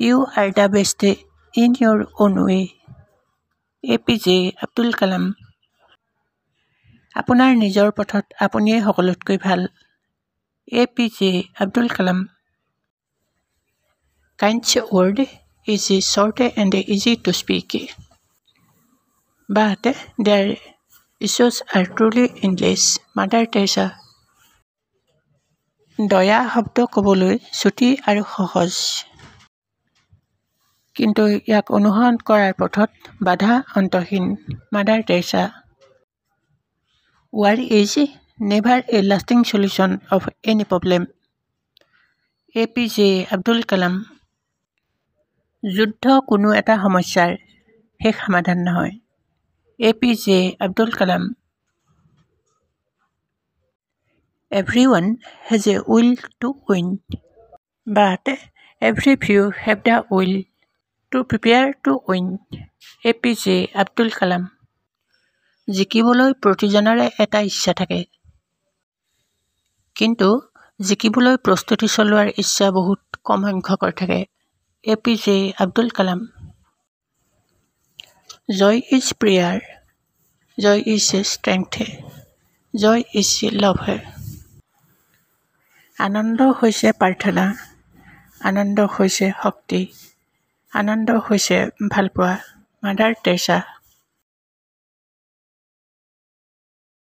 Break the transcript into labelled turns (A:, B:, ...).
A: You are the best in your own way. APJ Abdul Kalam আপোনাৰ নিজৰ পথত আপুনিয়ে সকলোতকৈ ভাল। APJ Abdul Kalam Kind word is short and easy to speak, but their issues are truly endless. Mother Teresa দয়া শব্দ ক'বলৈ চুটি আৰু সহজ, কিন্তু ইয়াক অনুসৰণ কৰাৰ পথত বাধা অন্তহীন। Mother Teresa War is never a lasting solution of any problem. APJ Abdul Kalam যুদ্ধ কোনো এটা সমস্যাৰ শেষ সমাধান নহয়। APJ Abdul Kalam Everyone has a will to win, but every few have the will to prepare to win. APJ Abdul Kalam জিকিবলৈ প্ৰতিজনৰে এটা ইচ্ছা থাকে, কিন্তু জিকিবলৈ প্ৰস্তুতি চলোৱাৰ ইচ্ছা বহুত কম সংখ্যকৰ থাকে। APJ Abdul Kalam Joy is prayer, joy is strength, joy is love. আনন্দ হৈছে প্ৰাৰ্থনা, আনন্দ হৈছে শক্তি, আনন্দ হৈছে ভালপোৱা। Mother Teresa